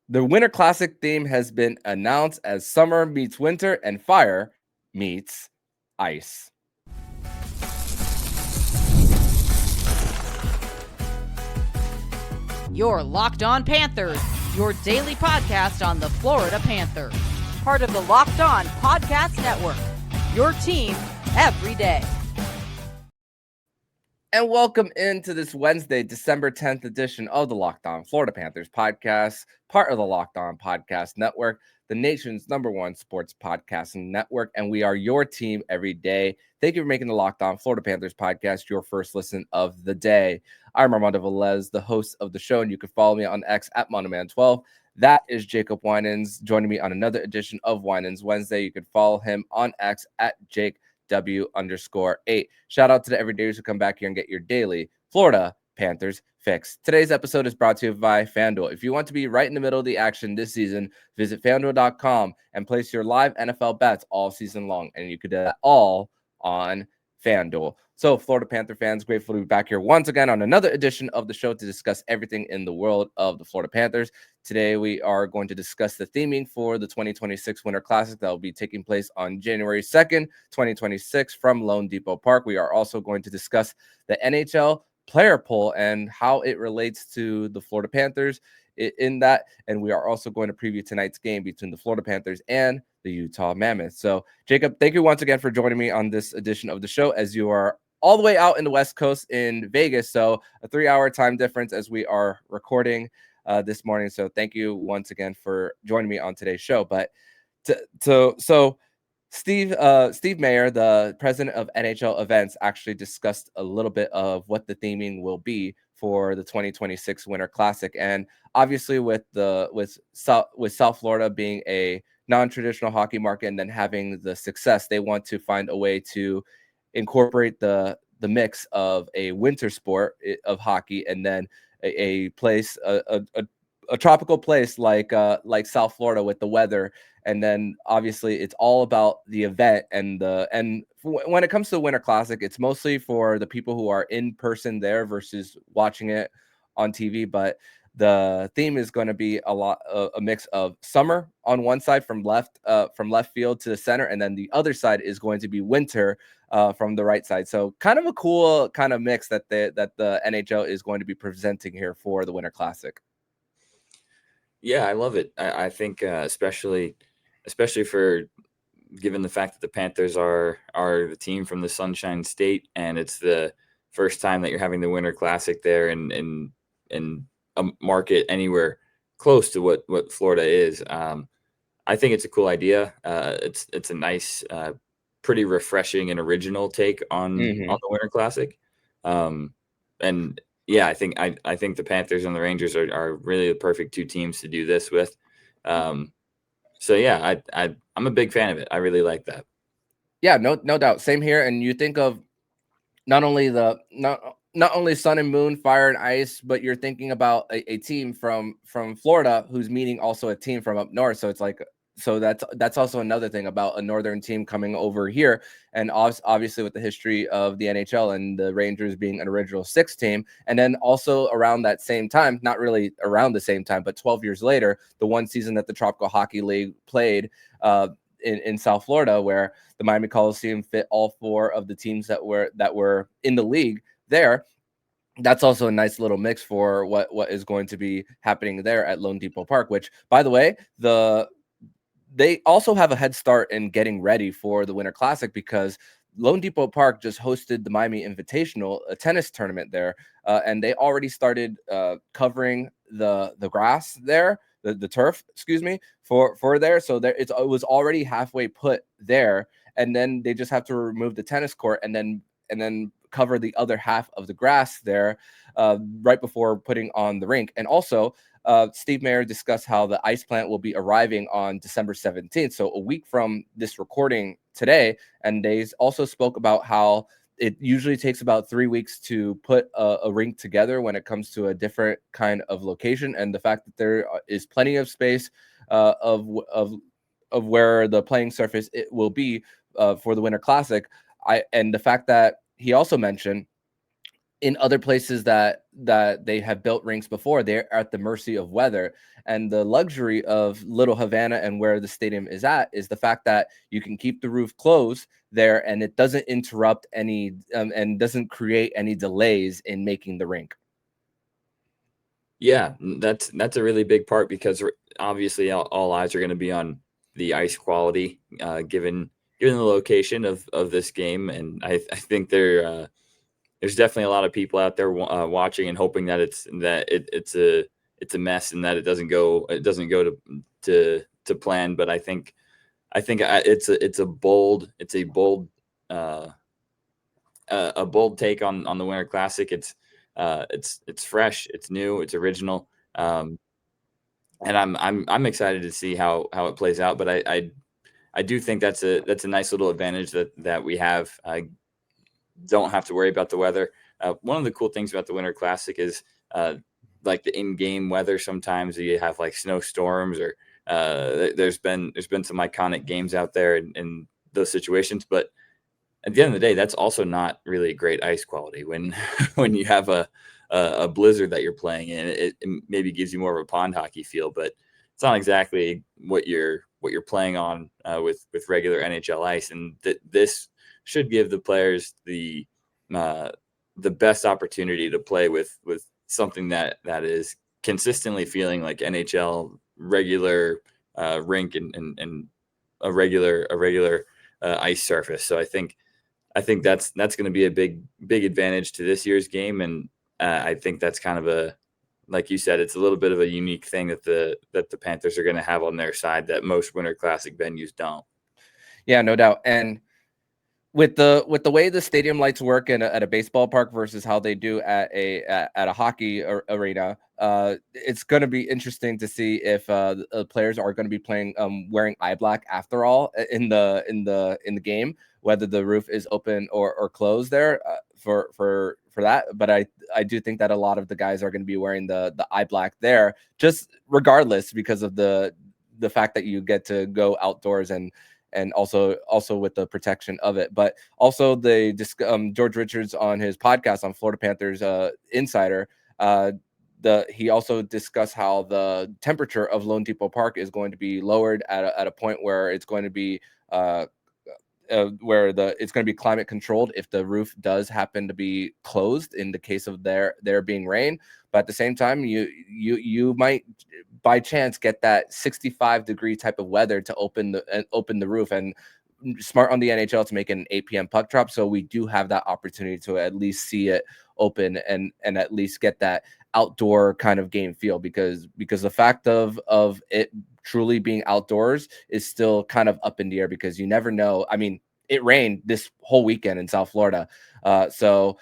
The Winter Classic theme has been announced as summer meets winter and fire meets ice. You're Locked On Panthers, your daily podcast on the Florida Panthers. Part of the Locked On Podcast Network, your team every day. And welcome into this Wednesday, December 10th edition of the Locked On Florida Panthers podcast, part of the Locked On Podcast Network, the nation's #1 sports podcasting network, and we are your team every day. Thank you for making the Locked On Florida Panthers podcast your first listen of the day. I'm Armando Velez, the host of the show, and you can follow me on X at Monoman12. That is Jacob Winans joining me on another edition of Winans Wednesday. You can follow him on X at Jake W_8. Shout out to the everydayers who come back here and get your daily Florida Panthers fix. Today's episode is brought to you by FanDuel. If you want to be right in the middle of the action this season, visit FanDuel.com and place your live NFL bets all season long. And you could do that all on FanDuel. So, Florida Panther fans, grateful to be back here once again on another edition of the show to discuss everything in the world of the Florida Panthers. Today, we are going to discuss the theming for the 2026 Winter Classic that will be taking place on January 2nd, 2026 from Lone Depot Park. We are also going to discuss the NHL player poll and how it relates to the Florida Panthers in that. And we are also going to preview tonight's game between the Florida Panthers and the Utah Mammoth. So, Jacob, thank you once again for joining me on this edition of the show as you are all the way out in the West Coast in Vegas. So a 3-hour time difference as we are recording this morning. So thank you once again for joining me on today's show. But so Steve Mayer, the president of NHL Events, actually discussed a little bit of what the theming will be for the 2026 Winter Classic. And obviously with South Florida being a non-traditional hockey market and then having the success, they want to find a way to incorporate the mix of a winter sport of hockey and then a place, a tropical place like South Florida with the weather. And then obviously it's all about the event and when it comes to the Winter Classic, it's mostly for the people who are in person there versus watching it on TV. But the theme is going to be a mix of summer on one side from left field to the center, and then the other side is going to be winter from the right side. So kind of a cool kind of mix that the NHL is going to be presenting here for the Winter Classic. Yeah, I love it. I think especially for given the fact that the Panthers are the team from the Sunshine State, and it's the first time that you're having the Winter Classic there in a market anywhere close to what Florida is. I think it's a cool idea. It's a nice, pretty refreshing and original take on the Winter Classic. And yeah, I think the Panthers and the Rangers are really the perfect two teams to do this with. So yeah, I'm a big fan of it. I really like that. Yeah, no doubt. Same here. And you think of not only sun and moon, fire and ice, but you're thinking about a team from Florida who's meeting also a team from up north. So it's like, so that's also another thing about a northern team coming over here. And obviously with the history of the NHL and the Rangers being an original 6 team. And then also around that same time, not really around the same time, but 12 years later, the one season that the Tropical Hockey League played in South Florida, where the Miami Coliseum fit all 4 of the teams that were in the league there. That's also a nice little mix for what is going to be happening there at Lone Depot Park, which, by the way, they also have a head start in getting ready for the Winter Classic because Lone Depot Park just hosted the Miami Invitational, a tennis tournament there, and they already started covering the grass there, the turf, excuse me, for there. So there it was already halfway put there, and then they just have to remove the tennis court and then cover the other half of the grass there right before putting on the rink. And also, Steve Mayer discussed how the ice plant will be arriving on December 17th, so a week from this recording today. And they also spoke about how it usually takes about 3 weeks to put a rink together when it comes to a different kind of location, and the fact that there is plenty of space of where the playing surface it will be for the Winter Classic. And the fact that he also mentioned in other places that they have built rinks before, they're at the mercy of weather. And the luxury of Little Havana and where the stadium is at is the fact that you can keep the roof closed there, and it doesn't interrupt any and doesn't create any delays in making the rink. Yeah, that's a really big part, because obviously all eyes are going to be on the ice quality, given the location of this game, and I think there's definitely a lot of people out there watching and hoping that it's a mess, and that it doesn't go to plan. But I think it's a bold uh, a bold take on the Winter Classic. It's fresh, it's new, it's original, and I'm excited to see how it plays out. But I do think that's a nice little advantage that we have. I don't have to worry about the weather. One of the cool things about the Winter Classic is like the in-game weather. Sometimes you have like snowstorms, or there's been some iconic games out there in those situations. But at the end of the day, that's also not really great ice quality when when you have a blizzard that you're playing in. It maybe gives you more of a pond hockey feel, but it's not exactly what you're playing on with regular NHL ice. And this should give the players the best opportunity to play with something that is consistently feeling like NHL regular rink and a regular ice surface. So I think that's going to be a big advantage to this year's game, and I think that's kind of like you said, it's a little bit of a unique thing that the Panthers are going to have on their side that most Winter Classic venues don't. Yeah, no doubt. And with the way the stadium lights work at a baseball park versus how they do at a hockey arena, it's going to be interesting to see if the players are going to be playing wearing eye black after all in the game, whether the roof is open or closed there for that. But I do think that a lot of the guys are going to be wearing the eye black there, just regardless, because of the fact that you get to go outdoors and also with the protection of it. But also George Richards on his podcast on Florida Panthers Insider, he also discussed how the temperature of Lone Depot Park is going to be lowered at a point where it's going to be it's going to be climate controlled if the roof does happen to be closed in the case of there being rain. But at the same time, you might by chance get that 65-degree type of weather to open the roof, and smart on the NHL to make it an 8 p.m. puck drop, so we do have that opportunity to at least see it open and at least get that outdoor kind of game feel, because the fact of it truly being outdoors is still kind of up in the air, because you never know. I mean, it rained this whole weekend in South Florida, so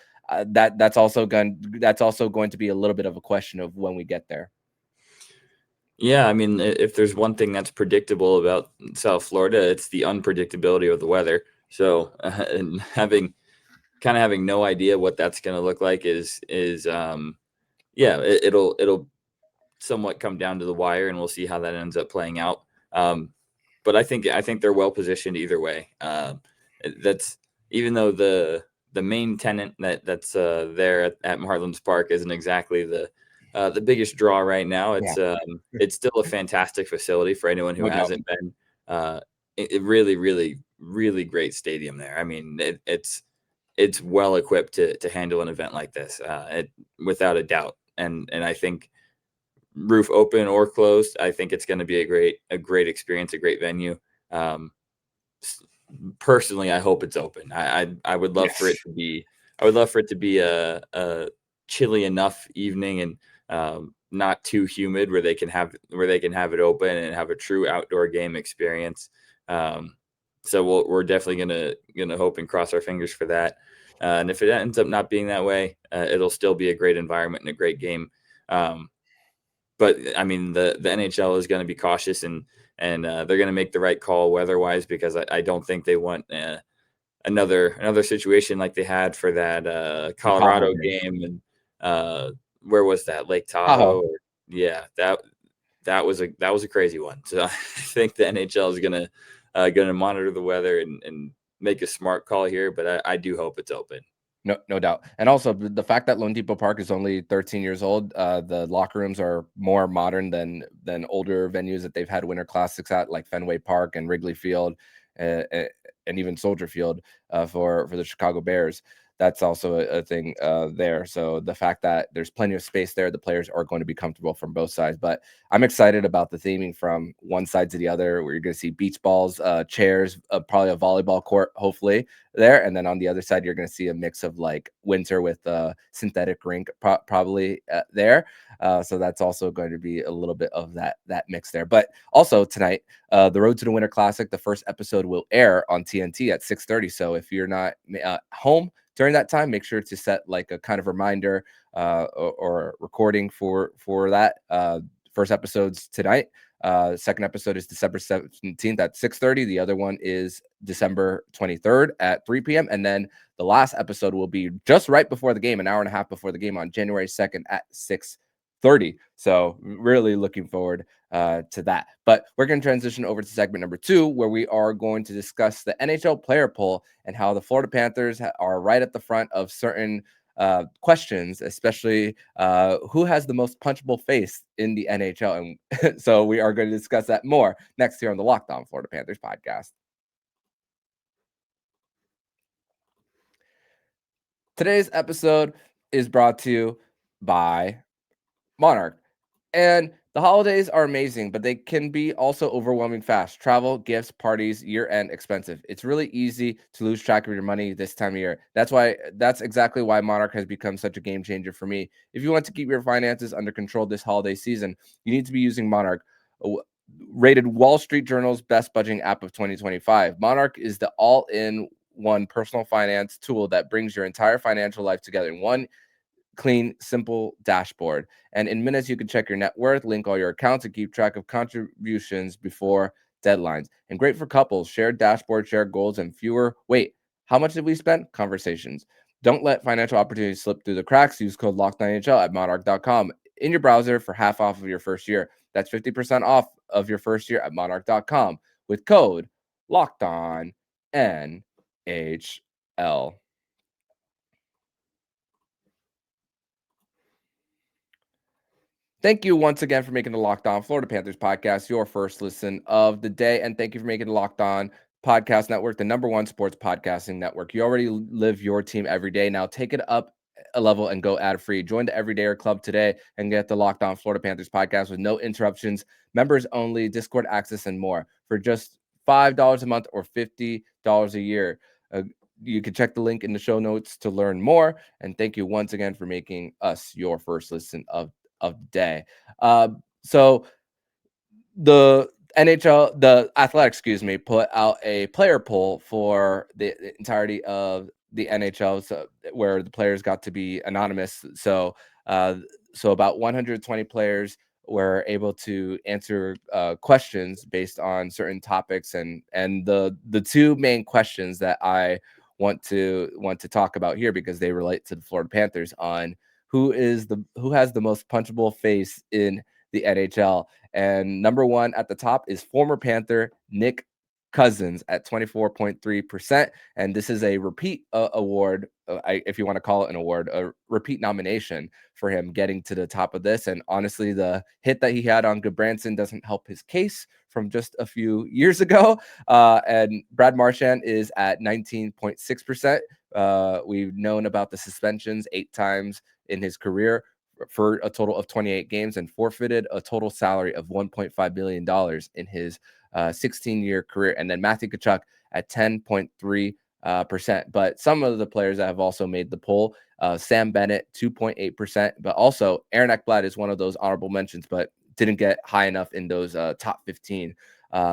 that's also going to be a little bit of a question of when we get there. Yeah, I mean, if there's one thing that's predictable about South Florida, it's the unpredictability of the weather. So, and having no idea what that's going to look like is yeah, it'll somewhat come down to the wire, and we'll see how that ends up playing out. But I think they're well positioned either way. That's even though the main tenant that's there at Marlins Park isn't exactly the biggest draw right now. It's still a fantastic facility for anyone who hasn't been. It really, really, really great stadium there. I mean, it's well equipped to handle an event like this, without a doubt. And I think roof open or closed, I think it's going to be a great experience, a great venue. Personally, I hope it's open. I would love for it to be. I would love for it to be a chilly enough evening and not too humid where they can have it open and have a true outdoor game experience. So we're definitely gonna hope and cross our fingers for that. And if it ends up not being that way, it'll still be a great environment and a great game. But I mean, the NHL is going to be cautious, and they're going to make the right call weather-wise, because I don't think they want another situation like they had for that Colorado game. And where was that? Lake Tahoe? Yeah, that was a crazy one. So I think the NHL is going to monitor the weather and make a smart call here, but I do hope it's open. No doubt. And also the fact that Lone Depot Park is only 13 years old, the locker rooms are more modern than older venues that they've had Winter Classics at, like Fenway Park and Wrigley Field, and even Soldier Field for the Chicago Bears. That's also a thing there. So the fact that there's plenty of space there, the players are going to be comfortable from both sides. But I'm excited about the theming from one side to the other, where you're going to see beach balls, chairs, probably a volleyball court, hopefully there. And then on the other side, you're going to see a mix of like winter with synthetic rink probably there. So that's also going to be a little bit of that mix there. But also tonight, the Road to the Winter Classic, the first episode will air on TNT at 6:30. So if you're not home during that time, make sure to set like a kind of reminder or recording for that. First episode's tonight. Second episode is December 17th at 6:30. The other one is December 23rd at 3 p.m. And then the last episode will be just right before the game, an hour and a half before the game on January 2nd at 6:30. So really looking forward to that. But we're going to transition over to segment number 2, where we are going to discuss the NHL player poll and how the Florida Panthers are right at the front of certain questions, especially who has the most punchable face in the NHL. And so we are going to discuss that more next here on the Locked On Florida Panthers podcast. Today's episode is brought to you by Monarch. And the holidays are amazing, but they can be also overwhelming fast. Travel, gifts, parties, year-end expensive. It's really easy to lose track of your money this time of year. That's exactly why Monarch has become such a game changer for me. If you want to keep your finances under control this holiday season, you need to be using Monarch. Rated Wall Street Journal's best budgeting app of 2025. Monarch is the all-in-one personal finance tool that brings your entire financial life together in one clean, simple dashboard. And in minutes, you can check your net worth, link all your accounts, and keep track of contributions before deadlines. And great for couples, shared dashboard, shared goals, and fewer, wait, how much did we spend? Conversations. Don't let financial opportunities slip through the cracks. Use code LOCKEDONNHL at monarch.com in your browser for half off of your first year. That's 50% off of your first year at monarch.com with code LOCKEDONNHL. Thank you once again for making the Locked On Florida Panthers podcast your first listen of the day. And thank you for making the Locked On Podcast Network the #1 sports podcasting network. You already live your team every day. Now take it up a level and go ad free. Join the Everydayer Club today and get the Locked On Florida Panthers podcast with no interruptions, members only, Discord access, and more for just $5 a month or $50 a year. You can check the link in the show notes to learn more. And thank you once again for making us your first listen of the day. So the Athletic, put out a player poll for the entirety of the NHL, where the players got to be anonymous. So about 120 players were able to answer questions based on certain topics, and the two main questions that I want to talk about here, because they relate to the Florida Panthers, on who has the most punchable face in the NHL. And number 1 at the top is former Panther Nick Cousins at 24.3%. And this is a repeat award, if you want to call it an award, a repeat nomination for him getting to the top of this. And honestly, the hit that he had on Goodbranson doesn't help his case from just a few years ago. And Brad Marchand is at 19.6%. We've known about the suspensions 8 times in his career for a total of 28 games, and forfeited a total salary of $1.5 million in his 16-year career. And then Matthew Tkachuk at 10.3%. But some of the players that have also made the poll, Sam Bennett, 2.8%, but also Aaron Ekblad is one of those honorable mentions, but didn't get high enough in those top 15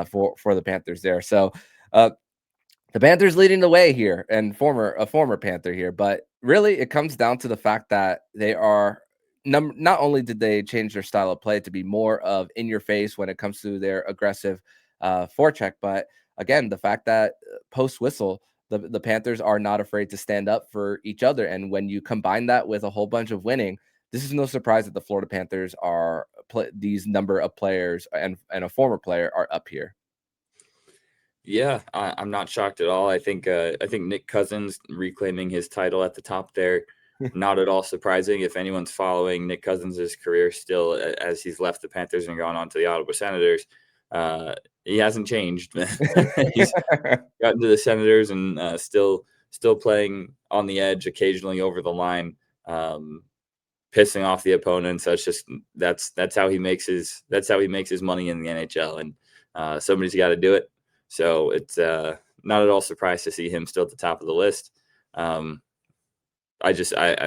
for the Panthers there. So the Panthers leading the way here, and a former Panther here. But really, it comes down to the fact that they are not only did they change their style of play to be more of in your face when it comes to their aggressive forecheck, but again, the fact that post whistle, the Panthers are not afraid to stand up for each other. And when you combine that with a whole bunch of winning, this is no surprise that the Florida Panthers are these number of players and a former player are up here. Yeah, I'm not shocked at all. I think Nick Cousins reclaiming his title at the top there, not at all surprising. If anyone's following Nick Cousins' career still as he's left the Panthers and gone on to the Ottawa Senators, uh, he hasn't changed. He's gotten to the Senators and still playing on the edge, occasionally over the line, pissing off the opponents. That's how he makes his money in the NHL, and somebody's got to do it. So it's not at all surprised to see him still at the top of the list. Um, I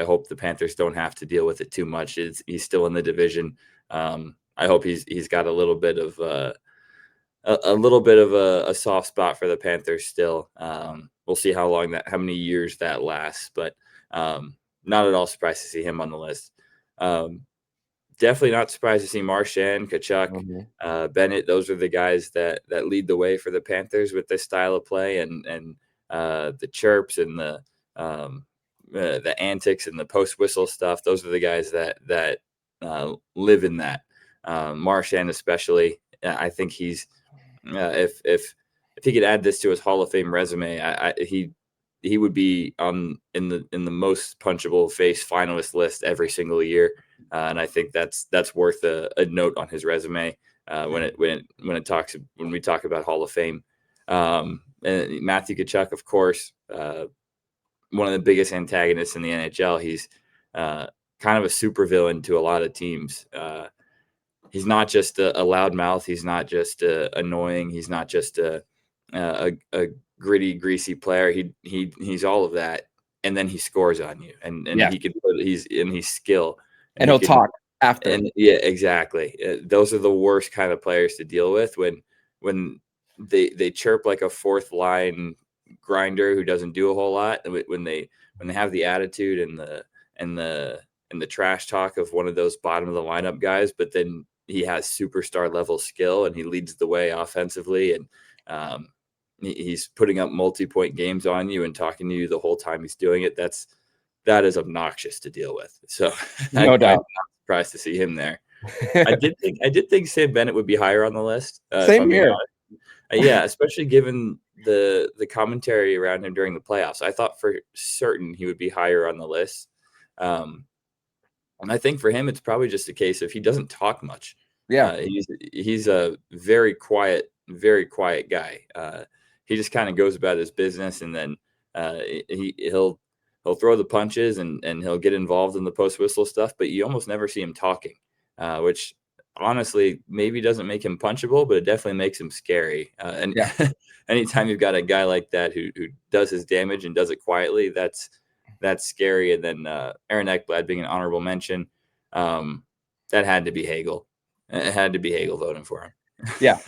hope the Panthers don't have to deal with it too much. He's still in the division. I hope he's got a little bit of a soft spot for the Panthers still. We'll see how many years that lasts, but not at all surprised to see him on the list. Definitely not surprised to see Marchand, Tkachuk, Bennett. Those are the guys that lead the way for the Panthers with this style of play and the chirps and the antics and the post whistle stuff. Those are the guys that live in that. Marchand especially. I think he's if he could add this to his Hall of Fame resume, he would be in the most punchable face finalist list every single year. And I think that's worth a note on his resume when we talk about Hall of Fame. And Matthew Tkachuk, of course, one of the biggest antagonists in the NHL. He's kind of a supervillain to a lot of teams. He's not just a loudmouth. He's not just annoying. He's not just a gritty, greasy player. He's all of that, and then he scores on you, and he can he's skill. And he'll talk after. And yeah, exactly. Those are the worst kind of players to deal with when they chirp like a fourth line grinder who doesn't do a whole lot. When they have the attitude and the trash talk of one of those bottom of the lineup guys, but then he has superstar level skill and he leads the way offensively, and he's putting up multi-point games on you and talking to you the whole time he's doing it. That is obnoxious to deal with. So no doubt. I'm not surprised to see him there. I did think Sam Bennett would be higher on the list. Same here. Yeah, especially given the commentary around him during the playoffs. I thought for certain he would be higher on the list. And I think for him, it's probably just a case of he doesn't talk much. Yeah, he's a very quiet guy. He just kind of goes about his business, and then he'll throw the punches and he'll get involved in the post whistle stuff, but you almost never see him talking, which honestly maybe doesn't make him punchable, but it definitely makes him scary. And anytime you've got a guy like that who does his damage and does it quietly, that's scary. And then Aaron Ekblad being an honorable mention, that had to be Hagel. It had to be Hagel voting for him. Yeah,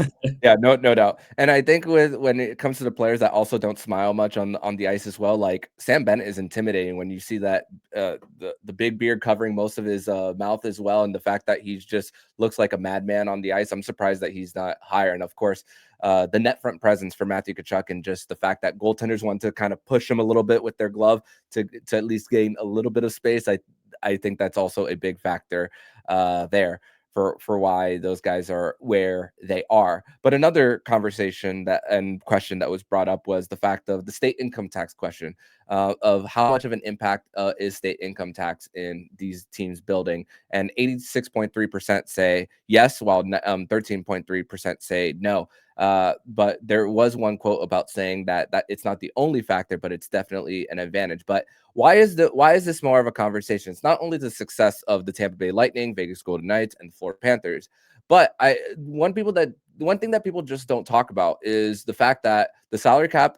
no doubt. And I think when it comes to the players that also don't smile much on the ice as well, like Sam Bennett is intimidating when you see that the big beard covering most of his mouth as well, and the fact that he's just looks like a madman on the ice. I'm surprised that he's not higher. And of course, the net front presence for Matthew Tkachuk, and just the fact that goaltenders want to kind of push him a little bit with their glove to at least gain a little bit of space. I think that's also a big factor there for why those guys are where they are. But another conversation and question that was brought up was the fact of the state income tax question, of how much of an impact is state income tax in these teams building. And 86.3% say yes, while 13.3% say no. But there was one quote about saying that it's not the only factor, but it's definitely an advantage. But why is this more of a conversation? It's not only the success of the Tampa Bay Lightning, Vegas Golden Knights, and the Florida Panthers, but one thing that people just don't talk about is the fact that the salary cap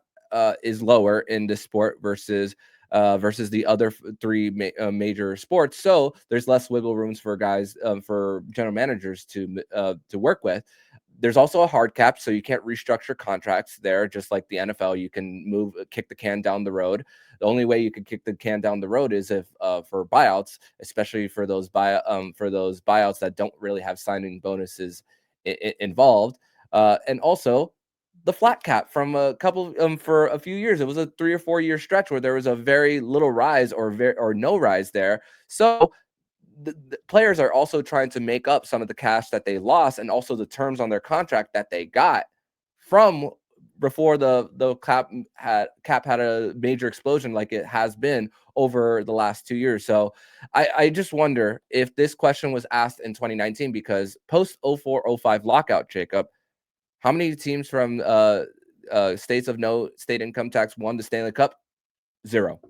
is lower in this sport versus the other three major sports. So there's less wiggle rooms for guys, for general managers to work with. There's also a hard cap, so you can't restructure contracts there. Just like the NFL, you can kick the can down the road. The only way you could kick the can down the road is if for buyouts, especially for those buyouts that don't really have signing bonuses involved, and also the flat cap from a couple for a few years. It was a 3 or 4 year stretch where there was a very little rise or no rise there. So the players are also trying to make up some of the cash that they lost, and also the terms on their contract that they got from the cap had a major explosion like it has been over the last 2 years. So I just wonder if this question was asked in 2019, because post 04-05 lockout, Jacob, how many teams from states of no state income tax won the Stanley Cup? 0.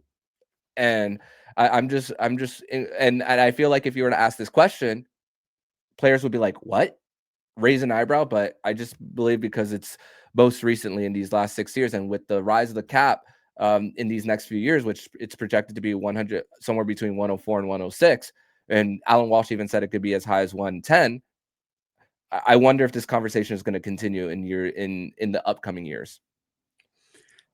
And and I feel like if you were to ask this question, players would be like, "What?" Raise an eyebrow. But I just believe because it's most recently in these last 6 years, and with the rise of the cap in these next few years, which it's projected to be 100, somewhere between 104 and 106, and Alan Walsh even said it could be as high as 110. I wonder if this conversation is going to continue in the upcoming years.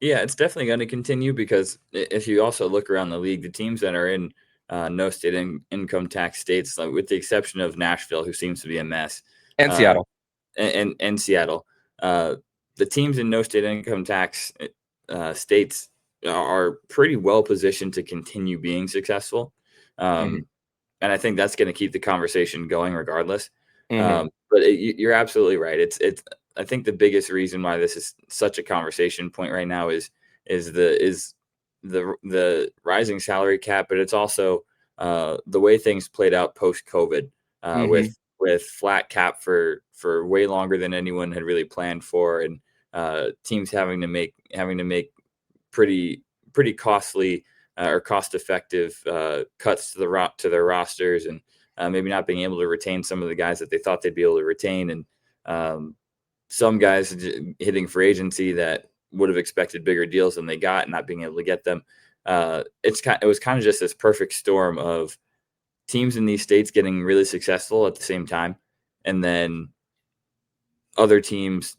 Yeah, it's definitely going to continue because if you also look around the league, the teams that are in no state income tax states, like with the exception of Nashville, who seems to be a mess, And Seattle. and Seattle, the teams in no state income tax states are pretty well positioned to continue being successful. Mhm. And I think that's going to keep the conversation going regardless. Mhm. But you're absolutely right. It's I think the biggest reason why this is such a conversation point right now is the rising salary cap, but it's also the way things played out post COVID Mhm. with flat cap for way longer than anyone had really planned for, and teams having to make pretty pretty costly or cost effective cuts to their rosters, and maybe not being able to retain some of the guys that they thought they'd be able to retain, and some guys hitting free agency that would have expected bigger deals than they got and not being able to get them. It was kind of just this perfect storm of teams in these states getting really successful at the same time, and then other teams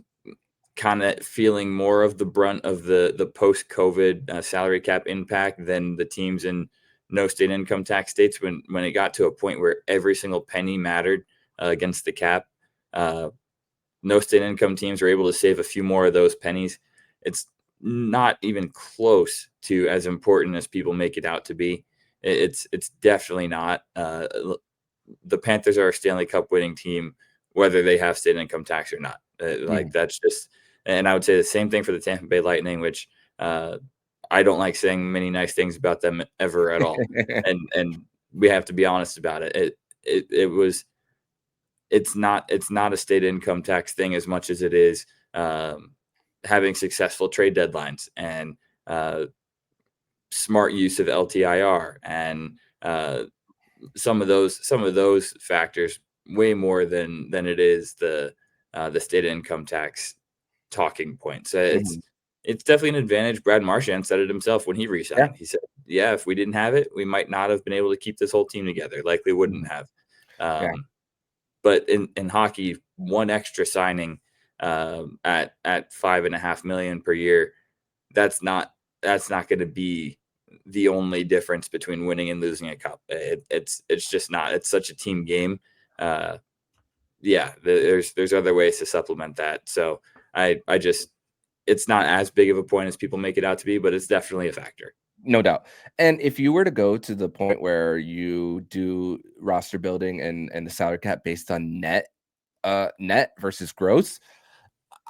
kind of feeling more of the brunt of the post COVID salary cap impact than the teams in no state income tax states when it got to a point where every single penny mattered against the cap. Uh, no state income teams were able to save a few more of those pennies. It's not even close to as important as people make it out to be. It's definitely not. The Panthers are a Stanley Cup winning team, whether they have state income tax or not. Like Mhm. that's just, and I would say the same thing for the Tampa Bay Lightning, which uh, I don't like saying many nice things about them ever at all. And we have to be honest about it. It was it's not a state income tax thing as much as it is um, having successful trade deadlines and uh, smart use of LTIR and some of those factors way more than it is the state income tax talking point. So Mhm. it's definitely an advantage. Brad Marchand said it himself when he Yeah. resigned. He said, "Yeah, if we didn't have it, we might not have been able to keep this whole team together. Likely wouldn't Mhm. have." Yeah. But in hockey, one extra signing at 5.5 million per year, that's not that's not going to be the only difference between winning and losing a cup. It's just not. It's such a team game. Uh, yeah, there's other ways to supplement that. So I just it's not as big of a point as people make it out to be, but it's definitely a factor. No doubt. And if you were to go to the point where you do roster building and the salary cap based on net versus gross,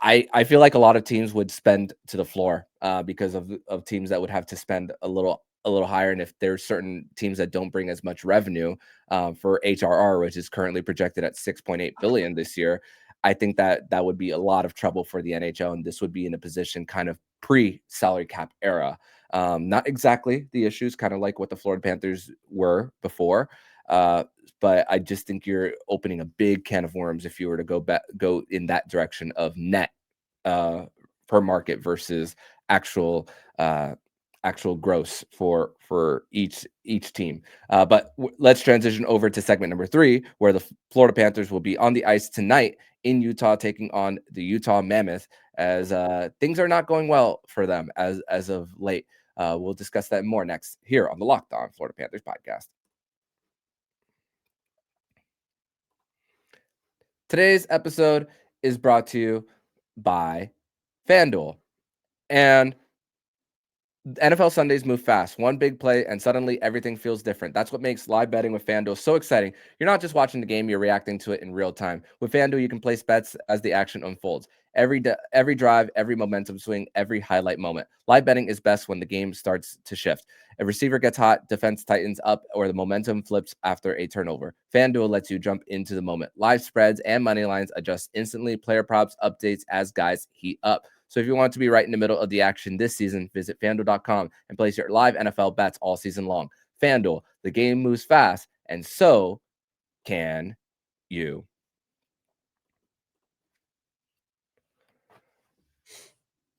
I feel like a lot of teams would spend to the floor because of teams that would have to spend a little higher. And if there's certain teams that don't bring as much revenue for HRR, which is currently projected at 6.8 billion this year, I think that would be a lot of trouble for the NHL, and this would be in a position kind of pre salary cap era. Not exactly the issues, kind of like what the Florida Panthers were before. Uh, but I just think you're opening a big can of worms if you were to go in that direction of net uh, per market versus actual uh, actual gross for each team. But let's transition over to segment number 3, where the Florida Panthers will be on the ice tonight in Utah, taking on the Utah Mammoth, as things are not going well for them as of late. We'll discuss that more next here on the Locked On Florida Panthers podcast. Today's episode is brought to you by FanDuel. And NFL Sundays move fast. One big play, and suddenly everything feels different. That's what makes live betting with FanDuel so exciting. You're not just watching the game, you're reacting to it in real time. With FanDuel, you can place bets as the action unfolds. Every drive, every momentum swing, every highlight moment. Live betting is best when the game starts to shift. A receiver gets hot, defense tightens up, or the momentum flips after a turnover. FanDuel lets you jump into the moment. Live spreads and money lines adjust instantly. Player props updates as guys heat up. So if you want to be right in the middle of the action this season, visit FanDuel.com and place your live NFL bets all season long. FanDuel, the game moves fast, and so can you.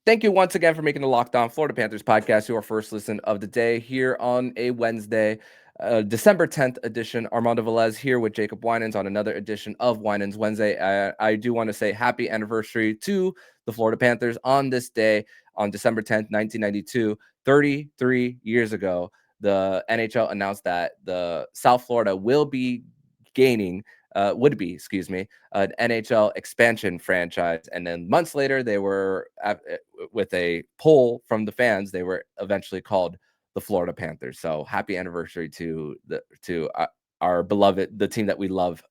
Thank you once again for making the Locked On Florida Panthers podcast your first listen of the day here on a Wednesday, December 10th edition. Armando Velez here with Jacob Winans on another edition of Winans Wednesday. I do want to say happy anniversary to the Florida Panthers on this day, on December 10th, 1992, 33 years ago. The NHL announced that the South Florida would be, an NHL expansion franchise. And then months later, they were with a poll from the fans, they were eventually called the Florida Panthers. So happy anniversary to our beloved, the team that we love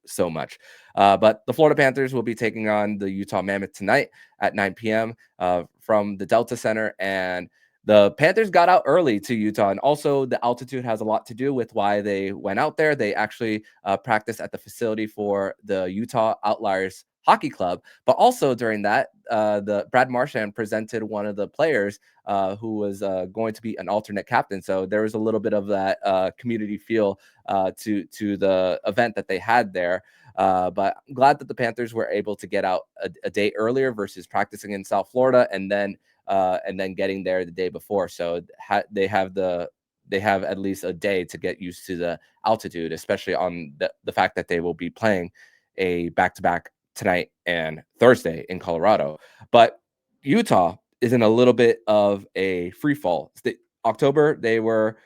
so much. But the Florida Panthers will be taking on the Utah Mammoth tonight at 9 p.m. From the Delta Center. And the Panthers got out early to Utah, and also the altitude has a lot to do with why they went out there. They actually practiced at the facility for the Utah Outliers Hockey Club, but also during that, the Brad Marchand presented one of the players who was going to be an alternate captain. So there was a little bit of that community feel to the event that they had there. But I'm glad that the Panthers were able to get out a day earlier versus practicing in South Florida and then getting there the day before. So they have at least a day to get used to the altitude, especially on the fact that they will be playing a back-to-back tonight and Thursday in Colorado. But Utah is in a little bit of a free fall. October, they were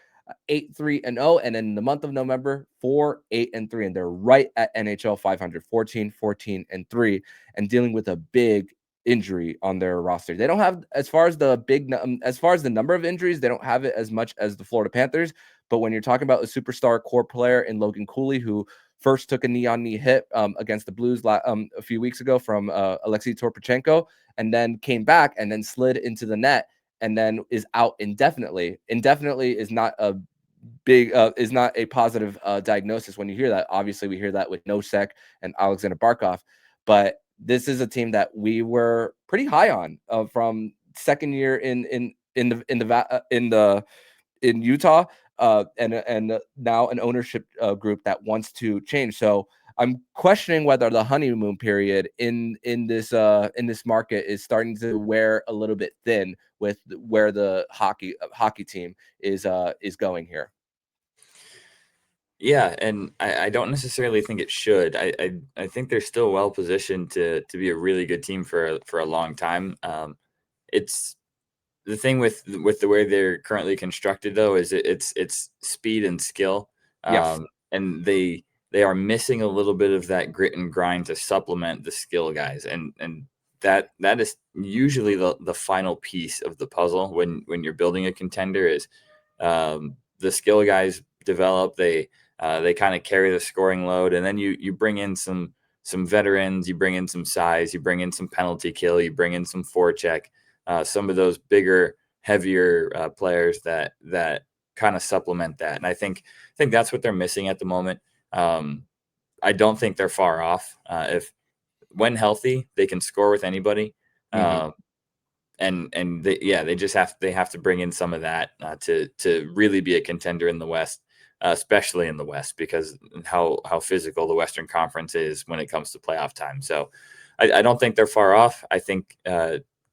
8-3-0, and in the month of November, 4-8-3, and they're right at NHL 500, 14-14-3, and dealing with a big injury on their roster. They don't have, as far as the number of injuries, they don't have it as much as the Florida Panthers. But when you're talking about a superstar core player in Logan Cooley, who first took a knee-on-knee hit against the Blues a few weeks ago from Alexei Torpachenko, and then came back and then slid into the net and then is out indefinitely. Indefinitely is not a positive diagnosis when you hear that. Obviously, we hear that with Nosek and Alexander Barkov, but this is a team that we were pretty high on from second year in Utah, and now an ownership group that wants to change. So I'm questioning whether the honeymoon period in this market is starting to wear a little bit thin with where the hockey team is going here. Yeah, and I don't necessarily think it should. I think they're still well positioned to be a really good team for a long time. It's the thing with the way they're currently constructed, though, is it's speed and skill. Yes. And they are missing a little bit of that grit and grind to supplement the skill guys, and that is usually the final piece of the puzzle when you're building a contender. Is the skill guys develop, they kind of carry the scoring load, and then you bring in some veterans, you bring in some size, you bring in some penalty kill, you bring in some forecheck, some of those bigger, heavier players that kind of supplement that. And I think that's what they're missing at the moment. I don't think they're far off. If when healthy, they can score with anybody. Mm-hmm. And they have to bring in some of that to really be a contender in the West, especially in the West, because how physical the Western Conference is when it comes to playoff time. So I don't think they're far off. I think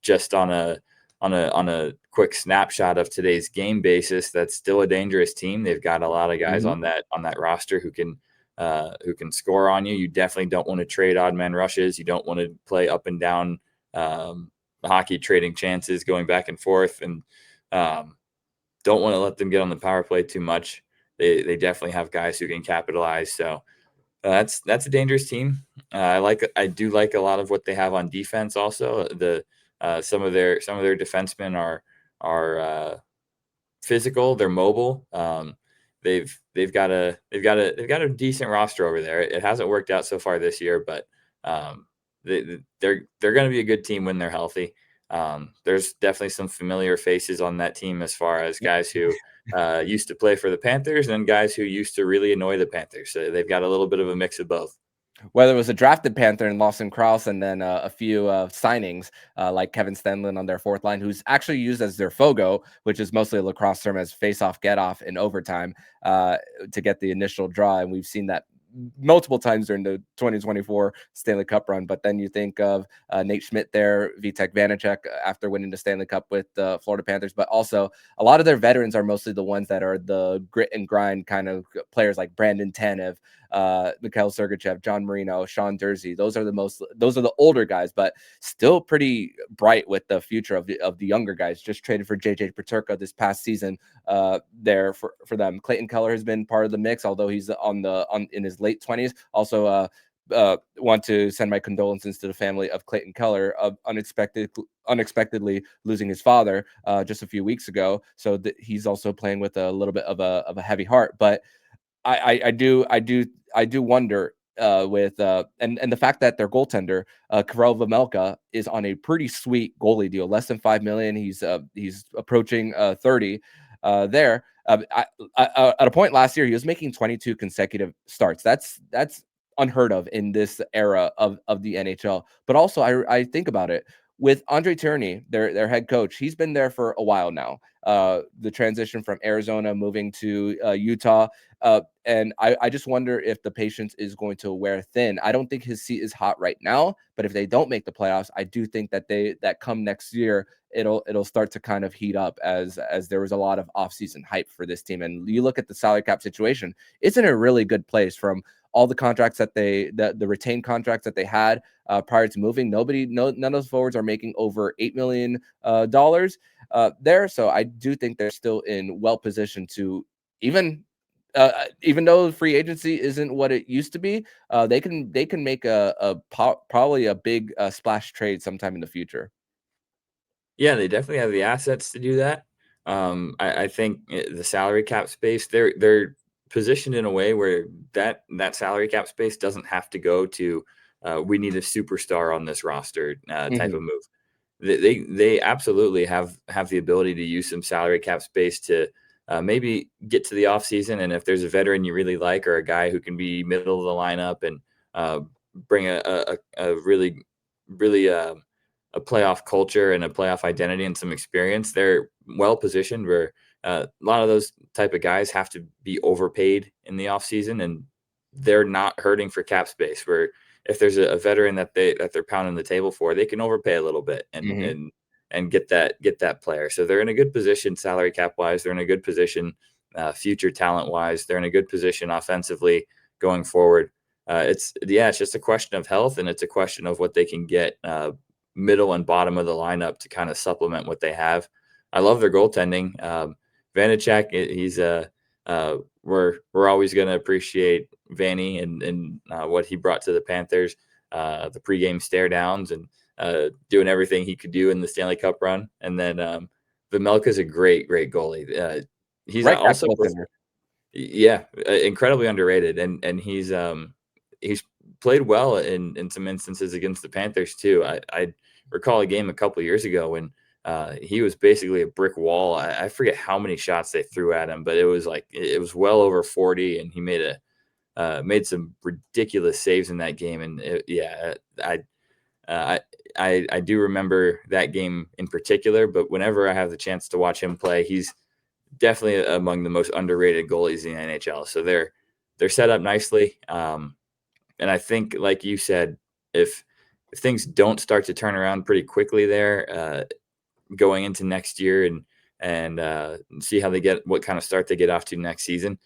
just on a quick snapshot of today's game basis, that's still a dangerous team. They've got a lot of guys on that roster who can score on you. You definitely don't want to trade odd man rushes. You don't want to play up and down hockey, trading chances, going back and forth, and don't want to let them get on the power play too much. They definitely have guys who can capitalize. So that's a dangerous team. I do like a lot of what they have on defense. Also, some of their defensemen are physical. They're mobile. They've got a decent roster over there. It hasn't worked out so far this year, but they're going to be a good team when they're healthy. There's definitely some familiar faces on that team as far as guys who used to play for the Panthers and guys who used to really annoy the Panthers. So they've got a little bit of a mix of both. Whether it was a drafted Panther in Lawson Krause and then a few signings like Kevin Stenlin on their fourth line, who's actually used as their Fogo, which is mostly a lacrosse term as face-off, get-off in overtime to get the initial draw. And we've seen that multiple times during the 2024 Stanley Cup run. But then you think of Nate Schmidt there, Vitek Vanacek after winning the Stanley Cup with the Florida Panthers. But also a lot of their veterans are mostly the ones that are the grit and grind kind of players like Brandon Tanev, Mikhail Sergachev, John Marino, Sean Dursey. Those are the older guys, but still pretty bright with the future of the younger guys. Just traded for JJ Peterka this past season there for them. Clayton Keller has been part of the mix, although he's in his late 20s. Also want to send my condolences to the family of Clayton Keller of unexpectedly losing his father just a few weeks ago. So he's also playing with a little bit of a heavy heart, but I do wonder with and the fact that their goaltender Karel Vejmelka is on a pretty sweet goalie deal, less than $5 million. He's approaching 30 there. At a point last year, he was making 22 consecutive starts. That's unheard of in this era of the NHL. But also, I think about it with Andre Tierney, their head coach. He's been there for a while now. The transition from Arizona moving to Utah. And I just wonder if the patience is going to wear thin. I don't think his seat is hot right now, but if they don't make the playoffs, I do think that come next year, it'll start to kind of heat up as there was a lot of offseason hype for this team. And you look at the salary cap situation, it's in a really good place from all the contracts that the retained contracts that they had prior to moving. None of those forwards are making over $8 million there. So I do think they're still in well positioned to even though free agency isn't what it used to be, they can make probably a big splash trade sometime in the future. Yeah, they definitely have the assets to do that. I think the salary cap space, they're positioned in a way where that salary cap space doesn't have to go to we need a superstar on this roster type of move. They absolutely have the ability to use some salary cap space to maybe get to the offseason. And if there's a veteran you really like or a guy who can be middle of the lineup and bring a really a playoff culture and a playoff identity and some experience, they're well positioned where a lot of those type of guys have to be overpaid in the offseason, and they're not hurting for cap space. Where if there's a veteran that they're pounding the table for, they can overpay a little bit and get that player. So they're in a good position salary cap wise. They're in a good position future talent wise. They're in a good position offensively going forward. It's just a question of health, and it's a question of what they can get middle and bottom of the lineup to kind of supplement what they have. I love their goaltending. Vanacek, he's we're always going to appreciate Vanny and what he brought to the Panthers, the pregame stare downs and doing everything he could do in the Stanley Cup run. And then Vejmelka is a great goalie. He's right, also incredibly underrated, and he's played well in some instances against the Panthers too. I recall a game a couple of years ago when he was basically a brick wall. I forget how many shots they threw at him, but it was well over 40, and he made some ridiculous saves in that game. And I do remember that game in particular. But whenever I have the chance to watch him play, he's definitely among the most underrated goalies in the NHL. So they're set up nicely. And I think, like you said, if things don't start to turn around pretty quickly there, going into next year and see how what kind of start they get off to next season.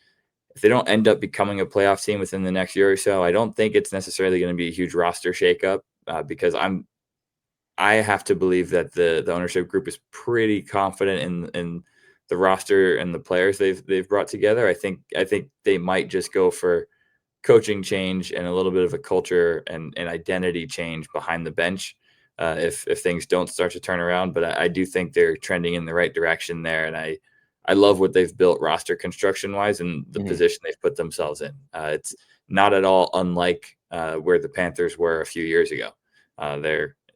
If they don't end up becoming a playoff team within the next year or so, I don't think it's necessarily going to be a huge roster shakeup because I have to believe that the ownership group is pretty confident in the roster and the players they've brought together. I think they might just go for coaching change and a little bit of a culture and identity change behind the bench if things don't start to turn around. But I do think they're trending in the right direction there, and I love what they've built roster construction wise and the position they've put themselves in. It's not at all unlike where the Panthers were a few years ago.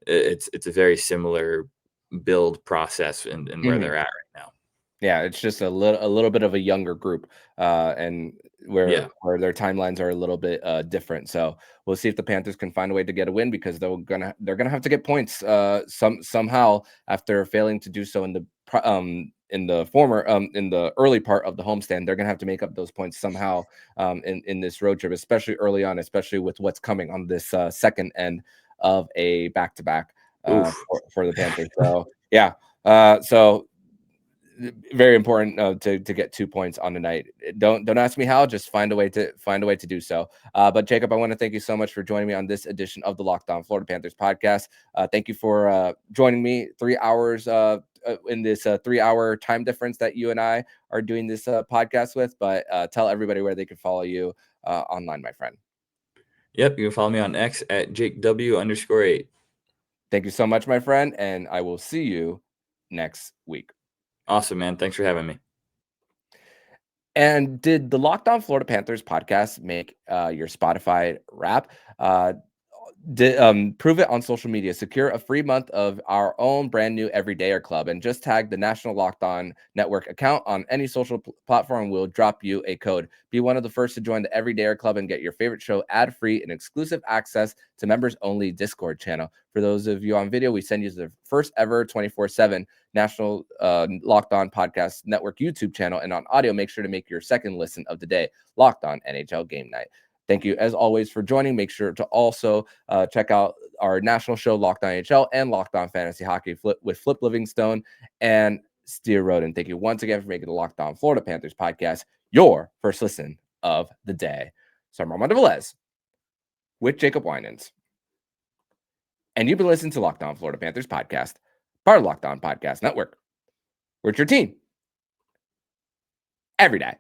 It's a very similar build process in where they're at right now. Yeah, it's just a little bit of a younger group, and where their timelines are a little bit different. So we'll see if the Panthers can find a way to get a win, because they're gonna have to get points somehow after failing to do so in the early part of the homestand. They're gonna have to make up those points somehow in this road trip, especially early on, especially with what's coming on this second end of a back-to-back for the Panthers. So yeah, so very important to get 2 points on the night. Don't ask me how, just find a way to do so. But Jacob, I want to thank you so much for joining me on this edition of the Locked On Florida Panthers podcast. Thank you for joining me 3 hours in this 3-hour time difference that you and I are doing this podcast with. But tell everybody where they can follow you online, my friend. Yep, you can follow me on X at JakeW_8. Thank you so much, my friend, and I will see you next week. Awesome, man. Thanks for having me. And did the Locked On Florida Panthers podcast make your Spotify wrap? Prove it on social media. Secure a free month of our own brand new Everydayer Club, and just tag the National Locked On Network account on any social platform. We'll drop you a code. Be one of the first to join the Everydayer Club and get your favorite show ad-free and exclusive access to members-only Discord channel. For those of you on video, we send you the first ever 24/7 National Locked On Podcast Network YouTube channel, and on audio, make sure to make your second listen of the day Locked On NHL Game Night. Thank you, as always, for joining. Make sure to also check out our national show, Locked On NHL, and Locked On Fantasy Hockey with Flip Livingstone and Steer Roden. Thank you once again for making the Locked On Florida Panthers podcast your first listen of the day. So I'm Armando Velez with Jacob Winans, and you've been listening to Locked On Florida Panthers podcast, part of Locked On Podcast Network. We're your team every day.